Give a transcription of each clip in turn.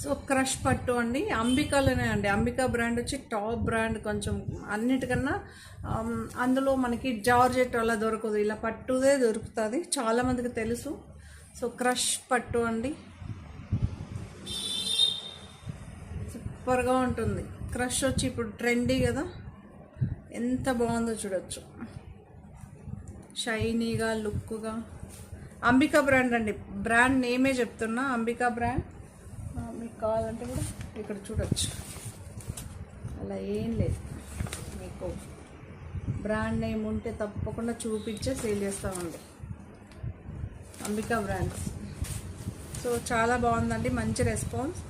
So crush పట్టు అండి, అంబికాలోనే అండి. అంబికా బ్రాండ్ వచ్చి టాప్ బ్రాండ్. కొంచెం అన్నిటికన్నా అందులో మనకి జార్జెట్ అలా దొరకదు, ఇలా పట్టుదే దొరుకుతుంది, చాలామందికి తెలుసు. సో క్రష్ పట్టు అండి, సూపర్గా ఉంటుంది. క్రష్ వచ్చి ఇప్పుడు ట్రెండీ కదా, ఎంత బాగుందో చూడొచ్చు, షైనీగా లుక్గా. అంబికా బ్రాండ్ అండి, బ్రాండ్ నేమే చెప్తున్నా, అంబికా బ్రాండ్. మీకు కావాలంటే కూడా ఇక్కడ చూడొచ్చు, అలా ఏం లేదు. మీకు బ్రాండ్ నేమ్ ఉంటే తప్పకుండా చూపించే సేల్ చేస్తామండి, అంబికా బ్రాండ్స్. సో చాలా బాగుందండి, మంచి రెస్పాన్స్.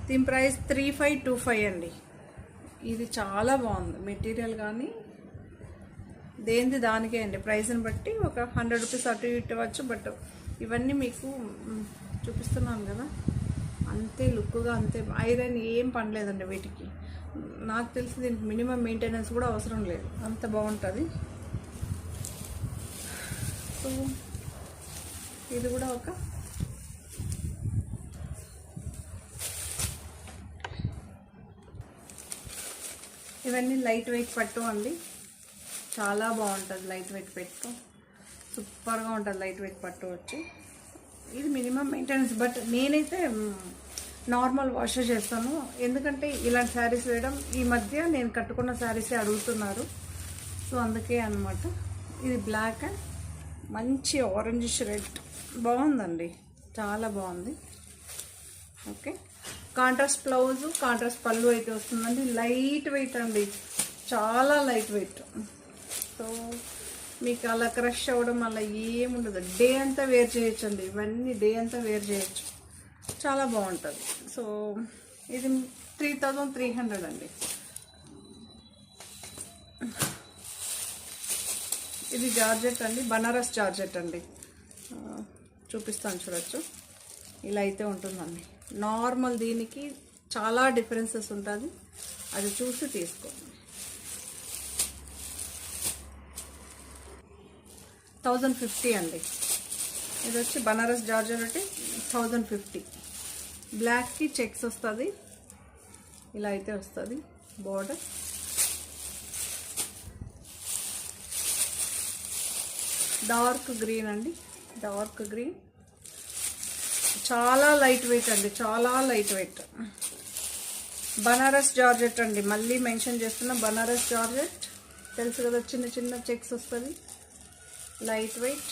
దీని ప్రైస్ 3525 అండి. ఇది చాలా బాగుంది మెటీరియల్, కానీ దేనిది దానికే అండి. ప్రైస్ని బట్టి ఒక 100 రూపీస్ అటు ఇటు ఇవ్వచ్చు. బట్ ఇవన్నీ మీకు చూపిస్తున్నాను కదా, అంతే లుక్గా, అంతే. ఐరన్ ఏం పనిలేదండి వీటికి. నాకు తెలిసి దీనికి మినిమం మెయింటెనెన్స్ కూడా అవసరం లేదు, అంత బాగుంటుంది. సో ఇది కూడా ఒక ఇవన్నీ లైట్ వెయిట్ పట్టు అండి, చాలా బాగుంటుంది లైట్ వెయిట్ పట్టు, సూపర్గా ఉంటుంది లైట్ వెయిట్ పట్టు వచ్చి. ఇది మినిమం మెయింటెనెన్స్, బట్ నేనైతే నార్మల్ వాష్ చేస్తాను, ఎందుకంటే ఇలాంటి శారీస్ వేయడం ఈ మధ్య నేను కట్టుకున్న శారీసే అడుగుతున్నారు. సో అందుకే అన్నమాట. ఇది బ్లాక్ అండ్ మంచి ఆరెంజిష్ రెడ్, బాగుందండి, చాలా బాగుంది. ఓకే, కాంట్రాస్ట్ బ్లౌజు, కాంట్రాస్ట్ పళ్ళు అయితే వస్తుందండి. లైట్ వెయిట్ అండి, చాలా లైట్ వెయిట్. సో మీకు అలా క్రష్ అవ్వడం అలా ఏముండదు, డే అంతా వేర్ చేయొచ్చు అండి. ఇవన్నీ డే అంతా వేర్ చేయొచ్చు, చాలా బాగుంటుంది. సో ఇది 3300 అండి. ఇది జార్జెట్ అండి, బనారస్ జార్జెట్ అండి. చూపిస్తాను చూడొచ్చు, ఇలా అయితే ఉంటుందండి. నార్మల్ దీనికి చాలా డిఫరెన్సెస్ ఉంటుంది, అది చూసి తీసుకోండి. 1050 అండి. ఇది వచ్చి బనారస్ జార్జెట్ ఒకటి 1050. బ్లాక్కి చెక్స్ వస్తుంది, ఇలా అయితే వస్తుంది బోర్డర్. డార్క్ గ్రీన్ అండి, డార్క్ గ్రీన్, చాలా లైట్ వెయిట్ అండి, చాలా లైట్ వెయిట్. బనారస్ జార్జెట్ అండి, మళ్ళీ మెన్షన్ చేస్తున్న బనారస్ జార్జెట్, తెలుసు కదా, చిన్న చిన్న చెక్స్ వస్తుంది, లైట్ వెయిట్.